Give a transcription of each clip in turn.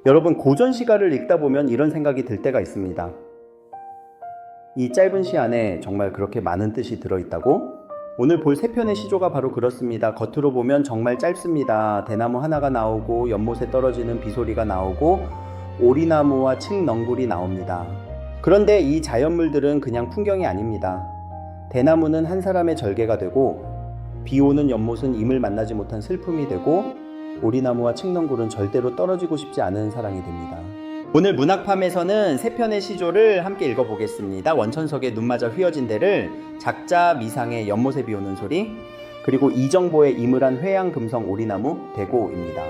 여러분, 고전 시가를 읽다 보면 이런 생각이 들 때가 있습니다. 이 짧은 시 안에 정말 그렇게 많은 뜻이 들어있다고? 오늘 볼 세 편의 시조가 바로 그렇습니다. 겉으로 보면 정말 짧습니다. 대나무 하나가 나오고 연못에 떨어지는 비소리가 나오고 오리나무와 칡넝굴이 나옵니다. 그런데 이 자연물들은 그냥 풍경이 아닙니다. 대나무는 한 사람의 절개가 되고, 비오는 연못은 임을 만나지 못한 슬픔이 되고, 오리나무와 칡넝굴은 절대로 떨어지고 싶지 않은 사랑이 됩니다. 오늘 문학팜에서는 세 편의 시조를 함께 읽어보겠습니다. 원천석의 눈 맞아 휘어진 대를, 작자 미상의 연못에 비오는 소리, 그리고 이정보의 이물한 회양 금성 오리나무 대고입니다.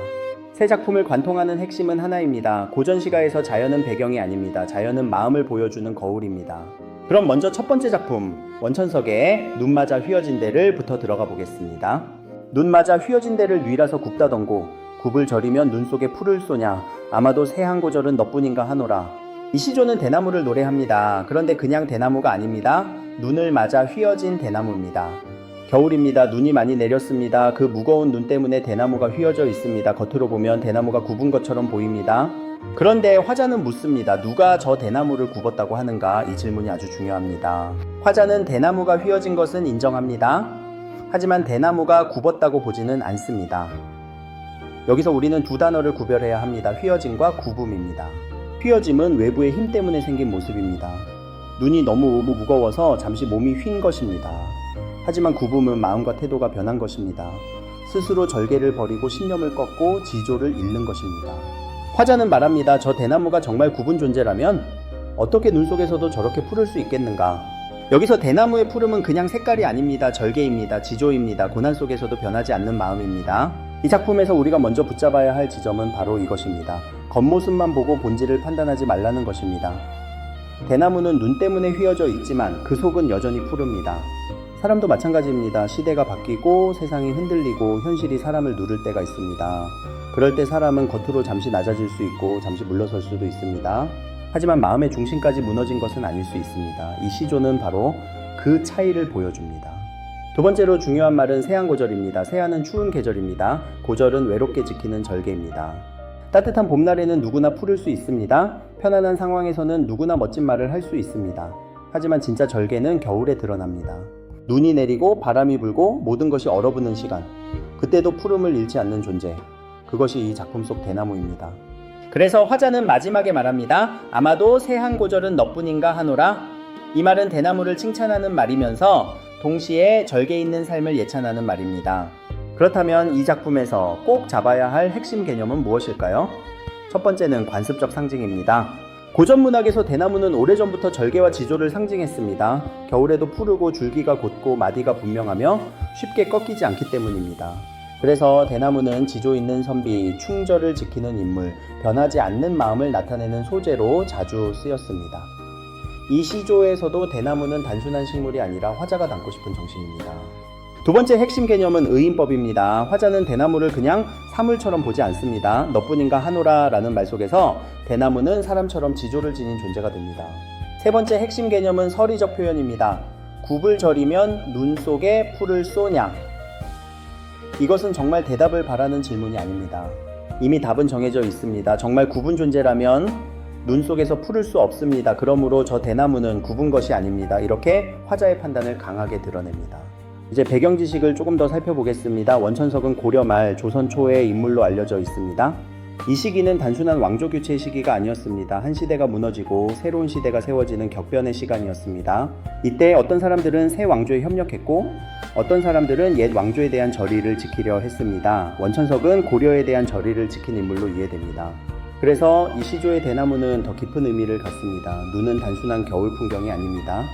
세 작품을 관통하는 핵심은 하나입니다. 고전 시가에서 자연은 배경이 아닙니다. 자연은 마음을 보여주는 거울입니다. 그럼 먼저 첫 번째 작품, 원천석의 눈 맞아 휘어진 대를 부터 들어가 보겠습니다. 눈 맞아 휘어진 대를 뉘라서 굽다던고, 굽을 저리면 눈 속에 풀을 쏘냐, 아마도 새 한 고절은 너뿐인가 하노라. 이 시조는 대나무를 노래합니다. 그런데 그냥 대나무가 아닙니다. 눈을 맞아 휘어진 대나무입니다. 겨울입니다. 눈이 많이 내렸습니다. 그 무거운 눈 때문에 대나무가 휘어져 있습니다. 겉으로 보면 대나무가 굽은 것처럼 보입니다. 그런데 화자는 묻습니다. 누가 저 대나무를 굽었다고 하는가? 이 질문이 아주 중요합니다. 화자는 대나무가 휘어진 것은 인정합니다. 하지만 대나무가 굽었다고 보지는 않습니다. 여기서 우리는 두 단어를 구별해야 합니다. 휘어짐과 굽음입니다. 휘어짐은 외부의 힘 때문에 생긴 모습입니다. 눈이 너무 무거워서 잠시 몸이 휜 것입니다. 하지만 굽음은 마음과 태도가 변한 것입니다. 스스로 절개를 버리고 신념을 꺾고 지조를 잃는 것입니다. 화자는 말합니다. 저 대나무가 정말 굽은 존재라면 어떻게 눈 속에서도 저렇게 푸를 수 있겠는가? 여기서 대나무의 푸름은 그냥 색깔이 아닙니다. 절개입니다. 지조입니다. 고난 속에서도 변하지 않는 마음입니다. 이 작품에서 우리가 먼저 붙잡아야 할 지점은 바로 이것입니다. 겉모습만 보고 본질을 판단하지 말라는 것입니다. 대나무는 눈 때문에 휘어져 있지만 그 속은 여전히 푸릅니다. 사람도 마찬가지입니다. 시대가 바뀌고 세상이 흔들리고 현실이 사람을 누를 때가 있습니다. 그럴 때 사람은 겉으로 잠시 낮아질 수 있고 잠시 물러설 수도 있습니다. 하지만 마음의 중심까지 무너진 것은 아닐 수 있습니다. 이 시조는 바로 그 차이를 보여줍니다. 두 번째로 중요한 말은 세한고절입니다. 세한은 추운 계절입니다. 고절은 외롭게 지키는 절개입니다. 따뜻한 봄날에는 누구나 푸를 수 있습니다. 편안한 상황에서는 누구나 멋진 말을 할 수 있습니다. 하지만 진짜 절개는 겨울에 드러납니다. 눈이 내리고 바람이 불고 모든 것이 얼어붙는 시간, 그때도 푸름을 잃지 않는 존재, 그것이 이 작품 속 대나무입니다. 그래서 화자는 마지막에 말합니다. 아마도 세한고절은 너뿐인가 하노라. 이 말은 대나무를 칭찬하는 말이면서 동시에 절개 있는 삶을 예찬하는 말입니다. 그렇다면 이 작품에서 꼭 잡아야 할 핵심 개념은 무엇일까요? 첫 번째는 관습적 상징입니다. 고전 문학에서 대나무는 오래전부터 절개와 지조를 상징했습니다. 겨울에도 푸르고 줄기가 곧고 마디가 분명하며 쉽게 꺾이지 않기 때문입니다. 그래서 대나무는 지조 있는 선비, 충절을 지키는 인물, 변하지 않는 마음을 나타내는 소재로 자주 쓰였습니다. 이 시조에서도 대나무는 단순한 식물이 아니라 화자가 담고 싶은 정신입니다. 두 번째 핵심 개념은 의인법입니다. 화자는 대나무를 그냥 사물처럼 보지 않습니다. 너뿐인가 하노라 라는 말 속에서 대나무는 사람처럼 지조를 지닌 존재가 됩니다. 세 번째 핵심 개념은 서리적 표현입니다. 굽을 저리면 눈 속에 풀을 쏘냐? 이것은 정말 대답을 바라는 질문이 아닙니다. 이미 답은 정해져 있습니다. 정말 굽은 존재라면 눈 속에서 풀을 수 없습니다. 그러므로 저 대나무는 굽은 것이 아닙니다. 이렇게 화자의 판단을 강하게 드러냅니다. 이제 배경 지식을 조금 더 살펴보겠습니다. 원천석은 고려 말 조선 초의 인물로 알려져 있습니다. 이 시기는 단순한 왕조 교체 시기가 아니었습니다. 한 시대가 무너지고 새로운 시대가 세워지는 격변의 시간이었습니다. 이때 어떤 사람들은 새 왕조에 협력했고 어떤 사람들은 옛 왕조에 대한 절의를 지키려 했습니다. 원천석은 고려에 대한 절의를 지킨 인물로 이해됩니다. 그래서 이 시조의 대나무는 더 깊은 의미를 갖습니다. 눈은 단순한 겨울 풍경이 아닙니다.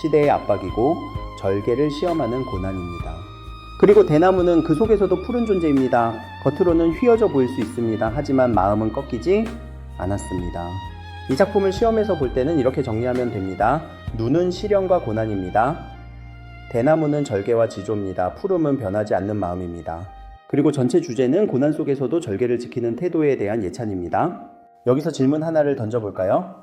시대의 압박이고 절개를 시험하는 고난입니다. 그리고 대나무는 그 속에서도 푸른 존재입니다. 겉으로는 휘어져 보일 수 있습니다. 하지만 마음은 꺾이지 않았습니다. 이 작품을 시험에서 볼 때는 이렇게 정리하면 됩니다. 눈은 시련과 고난입니다. 대나무는 절개와 지조입니다. 푸름은 변하지 않는 마음입니다. 그리고 전체 주제는 고난 속에서도 절개를 지키는 태도에 대한 예찬입니다. 여기서 질문 하나를 던져볼까요?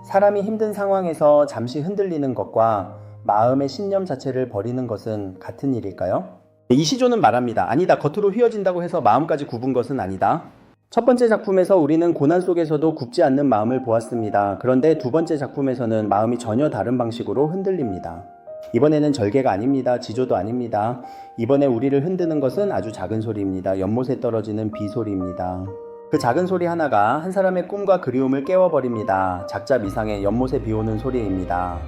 사람이 힘든 상황에서 잠시 흔들리는 것과 마음의 신념 자체를 버리는 것은 같은 일일까요? 이 시조는 말합니다. 아니다. 겉으로 휘어진다고 해서 마음까지 굽은 것은 아니다. 첫 번째 작품에서 우리는 고난 속에서도 굽지 않는 마음을 보았습니다. 그런데 두 번째 작품에서는 마음이 전혀 다른 방식으로 흔들립니다. 이번에는 절개가 아닙니다. 지조도 아닙니다. 이번에 우리를 흔드는 것은 아주 작은 소리입니다. 연못에 떨어지는 비 소리입니다. 그 작은 소리 하나가 한 사람의 꿈과 그리움을 깨워버립니다. 작자 미상의 연못에 비 오는 소리입니다.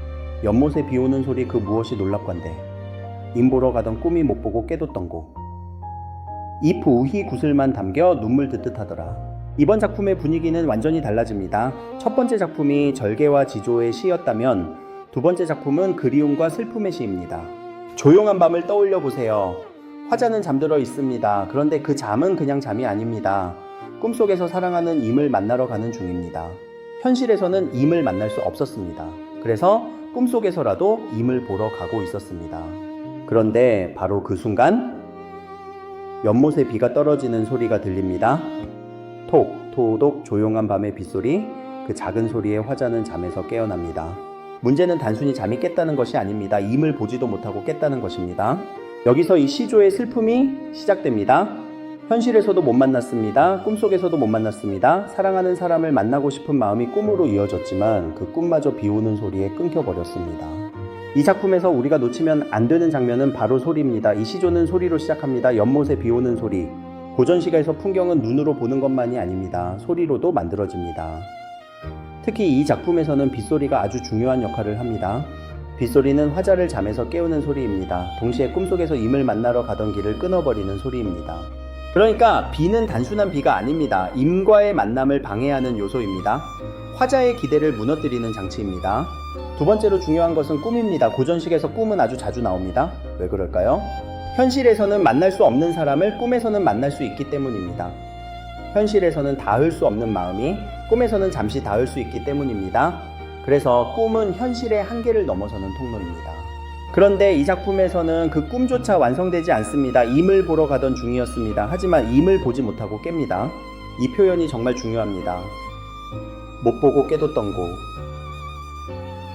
연못에 비 오는 소리 그 무엇이 놀랍건데 인보러 가던 꿈이 못 보고 깨뒀던 고 잎 우희 구슬만 담겨 눈물 듣듯 하더라. 이번 작품의 분위기는 완전히 달라집니다. 첫 번째 작품이 절개와 지조의 시였다면 두 번째 작품은 그리움과 슬픔의 시입니다. 조용한 밤을 떠올려 보세요. 화자는 잠들어 있습니다. 그런데 그 잠은 그냥 잠이 아닙니다. 꿈속에서 사랑하는 임을 만나러 가는 중입니다. 현실에서는 임을 만날 수 없었습니다. 그래서 꿈속에서라도 임을 보러 가고 있었습니다. 그런데 바로 그 순간 연못에 비가 떨어지는 소리가 들립니다. 톡, 토독 조용한 밤의 빗소리, 그 작은 소리에 화자는 잠에서 깨어납니다. 문제는 단순히 잠이 깼다는 것이 아닙니다. 임을 보지도 못하고 깼다는 것입니다. 여기서 이 시조의 슬픔이 시작됩니다. 현실에서도 못 만났습니다. 꿈속에서도 못 만났습니다. 사랑하는 사람을 만나고 싶은 마음이 꿈으로 이어졌지만 그 꿈마저 비 오는 소리에 끊겨버렸습니다. 이 작품에서 우리가 놓치면 안 되는 장면은 바로 소리입니다. 이 시조는 소리로 시작합니다. 연못에 비 오는 소리. 고전시가에서 풍경은 눈으로 보는 것만이 아닙니다. 소리로도 만들어집니다. 특히 이 작품에서는 빗소리가 아주 중요한 역할을 합니다. 빗소리는 화자를 잠에서 깨우는 소리입니다. 동시에 꿈속에서 임을 만나러 가던 길을 끊어버리는 소리입니다. 그러니까 비는 단순한 비가 아닙니다. 임과의 만남을 방해하는 요소입니다. 화자의 기대를 무너뜨리는 장치입니다. 두 번째로 중요한 것은 꿈입니다. 고전식에서 꿈은 아주 자주 나옵니다. 왜 그럴까요? 현실에서는 만날 수 없는 사람을 꿈에서는 만날 수 있기 때문입니다. 현실에서는 닿을 수 없는 마음이 꿈에서는 잠시 닿을 수 있기 때문입니다. 그래서 꿈은 현실의 한계를 넘어서는 통로입니다. 그런데 이 작품에서는 그 꿈조차 완성되지 않습니다. 임을 보러 가던 중이었습니다. 하지만 임을 보지 못하고 깹니다. 이 표현이 정말 중요합니다. 못 보고 깨뒀던 고.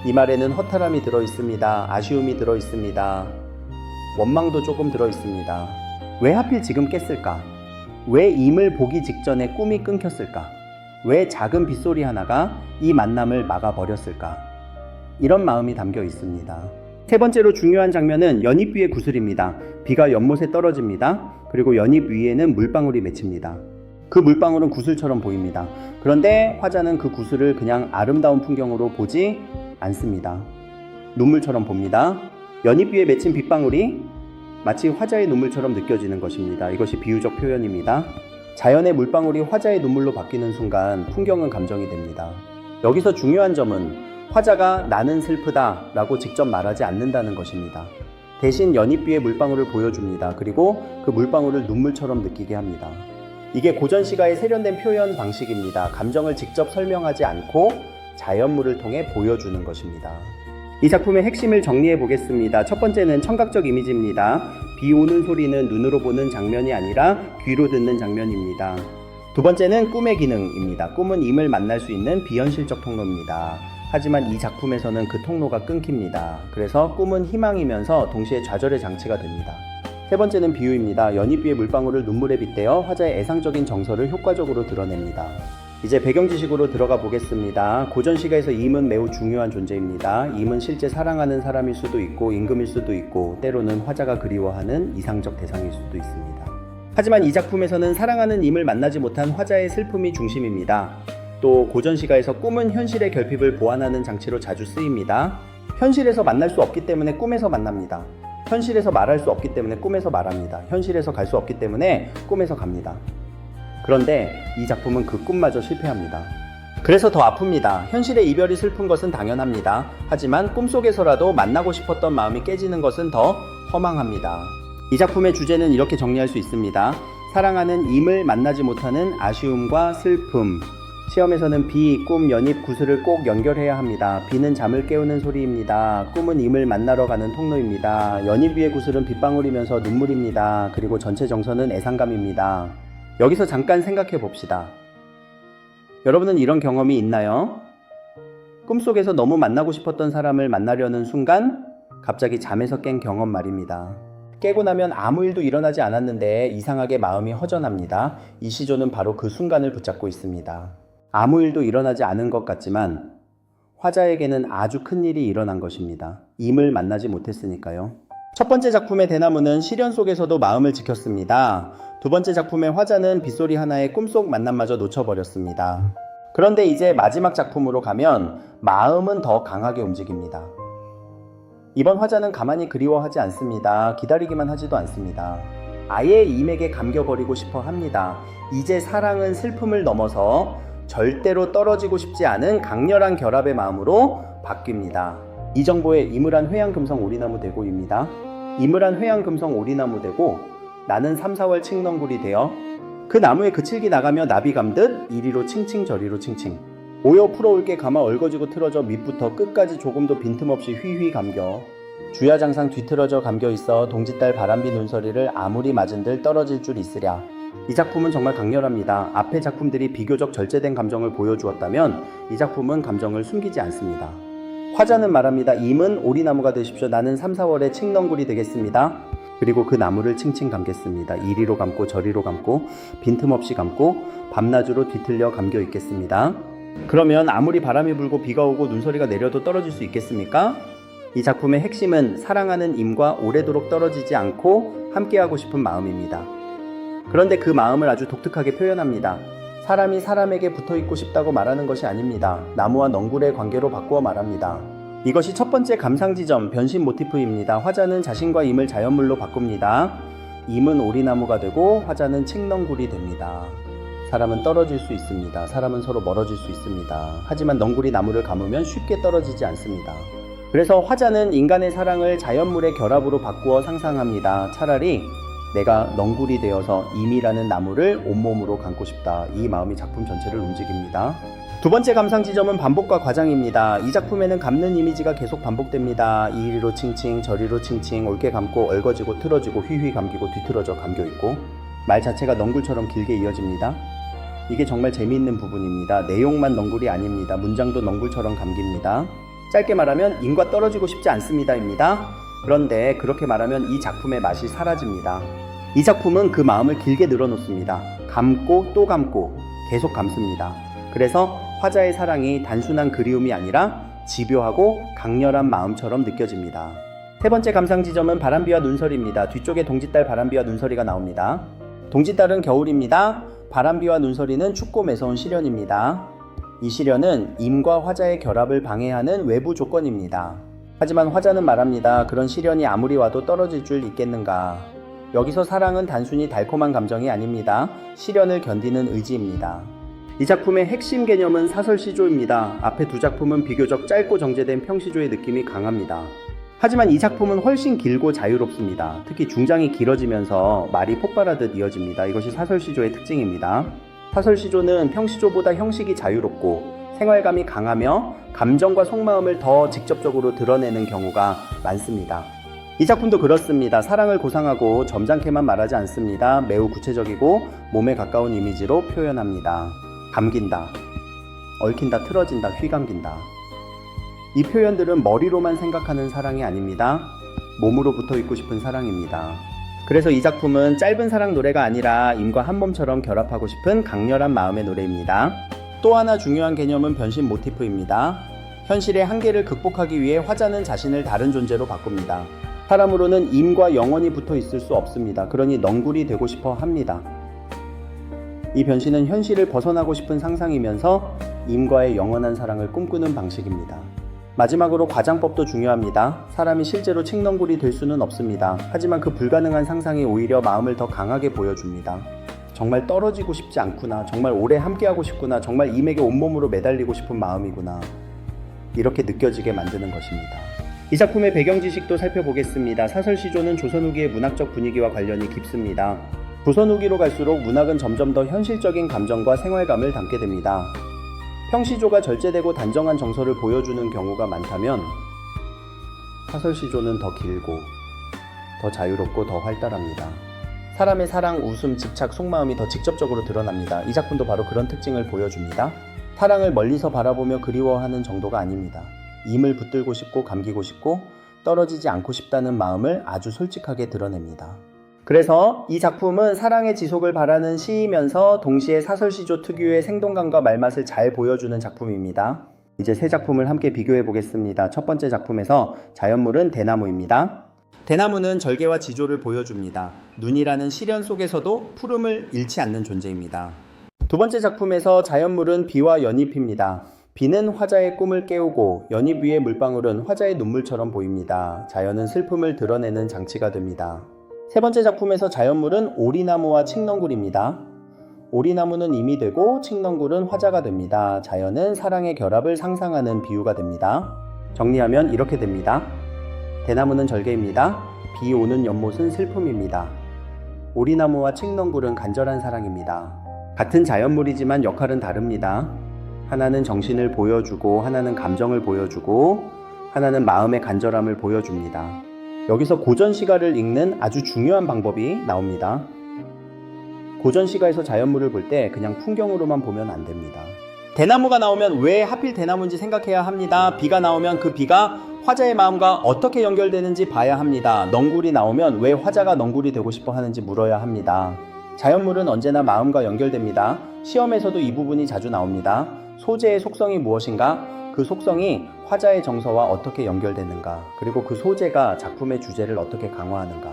이 말에는 허탈함이 들어있습니다. 아쉬움이 들어있습니다. 원망도 조금 들어있습니다. 왜 하필 지금 깼을까? 왜 임을 보기 직전에 꿈이 끊겼을까? 왜 작은 빗소리 하나가 이 만남을 막아버렸을까? 이런 마음이 담겨 있습니다. 세 번째로 중요한 장면은 연잎 위의 구슬입니다. 비가 연못에 떨어집니다. 그리고 연잎 위에는 물방울이 맺힙니다. 그 물방울은 구슬처럼 보입니다. 그런데 화자는 그 구슬을 그냥 아름다운 풍경으로 보지 않습니다. 눈물처럼 봅니다. 연잎 위에 맺힌 빗방울이 마치 화자의 눈물처럼 느껴지는 것입니다. 이것이 비유적 표현입니다. 자연의 물방울이 화자의 눈물로 바뀌는 순간 풍경은 감정이 됩니다. 여기서 중요한 점은 화자가 나는 슬프다 라고 직접 말하지 않는다는 것입니다. 대신 연잎 위에 물방울을 보여줍니다. 그리고 그 물방울을 눈물처럼 느끼게 합니다. 이게 고전시가의 세련된 표현 방식입니다. 감정을 직접 설명하지 않고 자연물을 통해 보여주는 것입니다. 이 작품의 핵심을 정리해 보겠습니다. 첫 번째는 청각적 이미지입니다. 비 오는 소리는 눈으로 보는 장면이 아니라 귀로 듣는 장면입니다. 두 번째는 꿈의 기능입니다. 꿈은 임을 만날 수 있는 비현실적 통로입니다. 하지만 이 작품에서는 그 통로가 끊깁니다. 그래서 꿈은 희망이면서 동시에 좌절의 장치가 됩니다. 세 번째는 비유입니다. 연잎 위의 물방울을 눈물에 빗대어 화자의 애상적인 정서를 효과적으로 드러냅니다. 이제 배경 지식으로 들어가 보겠습니다. 고전시가에서 임은 매우 중요한 존재입니다. 임은 실제 사랑하는 사람일 수도 있고 임금일 수도 있고 때로는 화자가 그리워하는 이상적 대상일 수도 있습니다. 하지만 이 작품에서는 사랑하는 임을 만나지 못한 화자의 슬픔이 중심입니다. 또 고전시가에서 꿈은 현실의 결핍을 보완하는 장치로 자주 쓰입니다. 현실에서 만날 수 없기 때문에 꿈에서 만납니다. 현실에서 말할 수 없기 때문에 꿈에서 말합니다. 현실에서 갈 수 없기 때문에 꿈에서 갑니다. 그런데 이 작품은 그 꿈마저 실패합니다. 그래서 더 아픕니다. 현실의 이별이 슬픈 것은 당연합니다. 하지만 꿈속에서라도 만나고 싶었던 마음이 깨지는 것은 더 허망합니다. 이 작품의 주제는 이렇게 정리할 수 있습니다. 사랑하는 임을 만나지 못하는 아쉬움과 슬픔. 시험에서는 비, 꿈, 연잎, 구슬을 꼭 연결해야 합니다. 비는 잠을 깨우는 소리입니다. 꿈은 임을 만나러 가는 통로입니다. 연잎 위의 구슬은 빗방울이면서 눈물입니다. 그리고 전체 정서는 애상감입니다. 여기서 잠깐 생각해 봅시다. 여러분은 이런 경험이 있나요? 꿈속에서 너무 만나고 싶었던 사람을 만나려는 순간 갑자기 잠에서 깬 경험 말입니다. 깨고 나면 아무 일도 일어나지 않았는데 이상하게 마음이 허전합니다. 이 시조는 바로 그 순간을 붙잡고 있습니다. 아무 일도 일어나지 않은 것 같지만 화자에게는 아주 큰 일이 일어난 것입니다. 임을 만나지 못했으니까요. 첫 번째 작품의 대나무는 시련 속에서도 마음을 지켰습니다. 두 번째 작품의 화자는 빗소리 하나에 꿈속 만남마저 놓쳐버렸습니다. 그런데 이제 마지막 작품으로 가면 마음은 더 강하게 움직입니다. 이번 화자는 가만히 그리워하지 않습니다. 기다리기만 하지도 않습니다. 아예 임에게 감겨버리고 싶어 합니다. 이제 사랑은 슬픔을 넘어서 절대로 떨어지고 싶지 않은 강렬한 결합의 마음으로 바뀝니다. 이정보의 이물한 회양금성 오리나무 대고입니다. 이물한 회양금성 오리나무 대고 나는 3, 4월 칡넝굴이 되어 그 나무에 그칠기 나가며 나비 감듯 이리로 칭칭 저리로 칭칭 오여 풀어올게 감아 얼거지고 틀어져 밑부터 끝까지 조금도 빈틈없이 휘휘 감겨 주야장상 뒤틀어져 감겨있어 동짓달 바람비 눈서리를 아무리 맞은들 떨어질 줄 있으랴. 이 작품은 정말 강렬합니다. 앞의 작품들이 비교적 절제된 감정을 보여주었다면 이 작품은 감정을 숨기지 않습니다. 화자는 말합니다. 임은 오리나무가 되십시오. 나는 3, 4월의 칡넝굴이 되겠습니다. 그리고 그 나무를 칭칭 감겠습니다. 이리로 감고 저리로 감고 빈틈없이 감고 밤낮으로 뒤틀려 감겨 있겠습니다. 그러면 아무리 바람이 불고 비가 오고 눈소리가 내려도 떨어질 수 있겠습니까? 이 작품의 핵심은 사랑하는 임과 오래도록 떨어지지 않고 함께하고 싶은 마음입니다. 그런데 그 마음을 아주 독특하게 표현합니다. 사람이 사람에게 붙어있고 싶다고 말하는 것이 아닙니다. 나무와 넝굴의 관계로 바꾸어 말합니다. 이것이 첫 번째 감상지점, 변신 모티프입니다. 화자는 자신과 임을 자연물로 바꿉니다. 임은 오리나무가 되고 화자는 칡넝굴이 됩니다. 사람은 떨어질 수 있습니다. 사람은 서로 멀어질 수 있습니다. 하지만 넝굴이 나무를 감으면 쉽게 떨어지지 않습니다. 그래서 화자는 인간의 사랑을 자연물의 결합으로 바꾸어 상상합니다. 차라리 내가 넝굴이 되어서 임이라는 나무를 온몸으로 감고 싶다. 이 마음이 작품 전체를 움직입니다. 두 번째 감상 지점은 반복과 과장입니다. 이 작품에는 감는 이미지가 계속 반복됩니다. 이리로 칭칭 저리로 칭칭 옳게 감고 얼거지고 틀어지고 휘휘 감기고 뒤틀어져 감겨있고 말 자체가 넝굴처럼 길게 이어집니다. 이게 정말 재미있는 부분입니다. 내용만 넝굴이 아닙니다. 문장도 넝굴처럼 감깁니다. 짧게 말하면 임과 떨어지고 싶지 않습니다입니다. 그런데 그렇게 말하면 이 작품의 맛이 사라집니다. 이 작품은 그 마음을 길게 늘어놓습니다. 감고 또 감고 계속 감습니다. 그래서 화자의 사랑이 단순한 그리움이 아니라 집요하고 강렬한 마음처럼 느껴집니다. 세 번째 감상 지점은 바람비와 눈서리입니다. 뒤쪽에 동짓달 바람비와 눈서리가 나옵니다. 동짓달은 겨울입니다. 바람비와 눈서리는 춥고 매서운 시련입니다. 이 시련은 임과 화자의 결합을 방해하는 외부 조건입니다. 하지만 화자는 말합니다. 그런 시련이 아무리 와도 떨어질 줄 있겠는가. 여기서 사랑은 단순히 달콤한 감정이 아닙니다. 시련을 견디는 의지입니다. 이 작품의 핵심 개념은 사설시조입니다. 앞에 두 작품은 비교적 짧고 정제된 평시조의 느낌이 강합니다. 하지만 이 작품은 훨씬 길고 자유롭습니다. 특히 중장이 길어지면서 말이 폭발하듯 이어집니다. 이것이 사설시조의 특징입니다. 사설시조는 평시조보다 형식이 자유롭고 생활감이 강하며 감정과 속마음을 더 직접적으로 드러내는 경우가 많습니다. 이 작품도 그렇습니다. 사랑을 고상하고 점잖게만 말하지 않습니다. 매우 구체적이고 몸에 가까운 이미지로 표현합니다. 감긴다, 얽힌다, 틀어진다, 휘감긴다. 이 표현들은 머리로만 생각하는 사랑이 아닙니다. 몸으로 붙어 있고 싶은 사랑입니다. 그래서 이 작품은 짧은 사랑 노래가 아니라 임과 한 몸처럼 결합하고 싶은 강렬한 마음의 노래입니다. 또 하나 중요한 개념은 변신 모티프입니다. 현실의 한계를 극복하기 위해 화자는 자신을 다른 존재로 바꿉니다. 사람으로는 임과 영원히 붙어 있을 수 없습니다. 그러니 넝굴이 되고 싶어 합니다. 이 변신은 현실을 벗어나고 싶은 상상이면서 임과의 영원한 사랑을 꿈꾸는 방식입니다. 마지막으로 과장법도 중요합니다. 사람이 실제로 칡넝굴이 될 수는 없습니다. 하지만 그 불가능한 상상이 오히려 마음을 더 강하게 보여줍니다. 정말 떨어지고 싶지 않구나. 정말 오래 함께하고 싶구나. 정말 임에게 온몸으로 매달리고 싶은 마음이구나. 이렇게 느껴지게 만드는 것입니다. 이 작품의 배경 지식도 살펴보겠습니다. 사설시조는 조선 후기의 문학적 분위기와 관련이 깊습니다. 조선 후기로 갈수록 문학은 점점 더 현실적인 감정과 생활감을 담게 됩니다. 평시조가 절제되고 단정한 정서를 보여주는 경우가 많다면 사설시조는 더 길고 더 자유롭고 더 활달합니다. 사람의 사랑, 웃음, 집착, 속마음이 더 직접적으로 드러납니다. 이 작품도 바로 그런 특징을 보여줍니다. 사랑을 멀리서 바라보며 그리워하는 정도가 아닙니다. 임을 붙들고 싶고 감기고 싶고 떨어지지 않고 싶다는 마음을 아주 솔직하게 드러냅니다. 그래서 이 작품은 사랑의 지속을 바라는 시이면서 동시에 사설시조 특유의 생동감과 말맛을 잘 보여주는 작품입니다. 이제 세 작품을 함께 비교해 보겠습니다. 첫 번째 작품에서 자연물은 대나무입니다. 대나무는 절개와 지조를 보여줍니다. 눈이라는 시련 속에서도 푸름을 잃지 않는 존재입니다. 두 번째 작품에서 자연물은 비와 연잎입니다. 비는 화자의 꿈을 깨우고 연잎 위의 물방울은 화자의 눈물처럼 보입니다. 자연은 슬픔을 드러내는 장치가 됩니다. 세 번째 작품에서 자연물은 오리나무와 칡넝굴입니다. 오리나무는 임이 되고 칡넝굴은 화자가 됩니다. 자연은 사랑의 결합을 상상하는 비유가 됩니다. 정리하면 이렇게 됩니다. 대나무는 절개입니다. 비 오는 연못은 슬픔입니다. 오리나무와 칡넝굴은 간절한 사랑입니다. 같은 자연물이지만 역할은 다릅니다. 하나는 정신을 보여주고 하나는 감정을 보여주고 하나는 마음의 간절함을 보여줍니다. 여기서 고전시가를 읽는 아주 중요한 방법이 나옵니다. 고전시가에서 자연물을 볼 때 그냥 풍경으로만 보면 안 됩니다. 대나무가 나오면 왜 하필 대나무인지 생각해야 합니다. 비가 나오면 그 비가 화자의 마음과 어떻게 연결되는지 봐야 합니다. 넝굴이 나오면 왜 화자가 넝굴이 되고 싶어 하는지 물어야 합니다. 자연물은 언제나 마음과 연결됩니다. 시험에서도 이 부분이 자주 나옵니다. 소재의 속성이 무엇인가? 그 속성이 화자의 정서와 어떻게 연결되는가? 그리고 그 소재가 작품의 주제를 어떻게 강화하는가?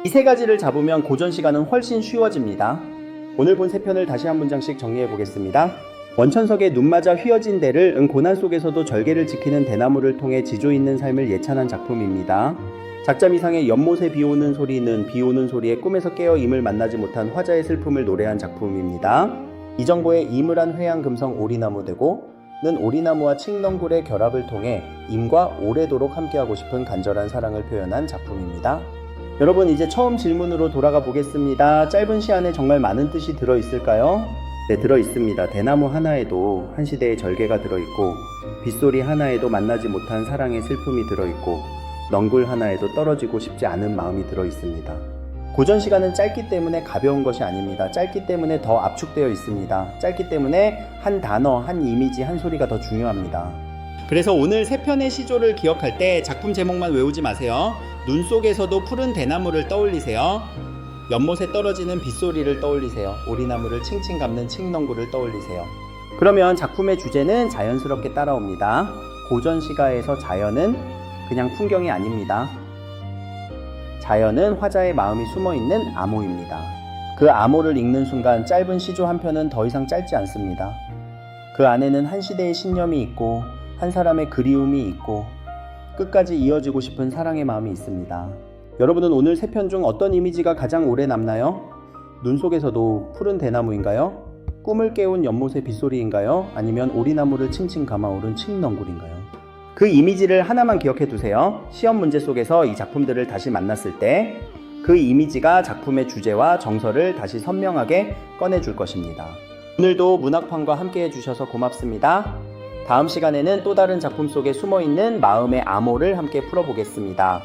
이 세 가지를 잡으면 고전시가는 훨씬 쉬워집니다. 오늘 본 세 편을 다시 한 문장씩 정리해 보겠습니다. 원천석의 눈맞아 휘어진 대를 고난 속에서도 절개를 지키는 대나무를 통해 지조 있는 삶을 예찬한 작품입니다. 작자미상의 연못에 비오는 소리는 비오는 소리에 꿈에서 깨어 임을 만나지 못한 화자의 슬픔을 노래한 작품입니다. 이정보의 이물한 회양금성 오리나무 되고 는 오리나무와 칡넝굴의 결합을 통해 임과 오래도록 함께하고 싶은 간절한 사랑을 표현한 작품입니다. 여러분, 이제 처음 질문으로 돌아가 보겠습니다. 짧은 시 안에 정말 많은 뜻이 들어있을까요? 네, 들어있습니다. 대나무 하나에도 한 시대의 절개가 들어있고 빗소리 하나에도 만나지 못한 사랑의 슬픔이 들어있고 넝굴 하나에도 떨어지고 싶지 않은 마음이 들어있습니다. 고전시가는 짧기 때문에 가벼운 것이 아닙니다. 짧기 때문에 더 압축되어 있습니다. 짧기 때문에 한 단어, 한 이미지, 한 소리가 더 중요합니다. 그래서 오늘 세 편의 시조를 기억할 때 작품 제목만 외우지 마세요. 눈 속에서도 푸른 대나무를 떠올리세요. 연못에 떨어지는 빗소리를 떠올리세요. 오리나무를 칭칭 감는 칡넝굴을 떠올리세요. 그러면 작품의 주제는 자연스럽게 따라옵니다. 고전시가에서 자연은 그냥 풍경이 아닙니다. 자연은 화자의 마음이 숨어있는 암호입니다. 그 암호를 읽는 순간 짧은 시조 한 편은 더 이상 짧지 않습니다. 그 안에는 한 시대의 신념이 있고 한 사람의 그리움이 있고 끝까지 이어지고 싶은 사랑의 마음이 있습니다. 여러분은 오늘 세 편 중 어떤 이미지가 가장 오래 남나요? 눈 속에서도 푸른 대나무인가요? 꿈을 깨운 연못의 빗소리인가요? 아니면 오리나무를 칭칭 감아오른 칡넝굴인가요? 그 이미지를 하나만 기억해 두세요. 시험 문제 속에서 이 작품들을 다시 만났을 때 그 이미지가 작품의 주제와 정서를 다시 선명하게 꺼내줄 것입니다. 오늘도 문학판과 함께 해주셔서 고맙습니다. 다음 시간에는 또 다른 작품 속에 숨어있는 마음의 암호를 함께 풀어보겠습니다.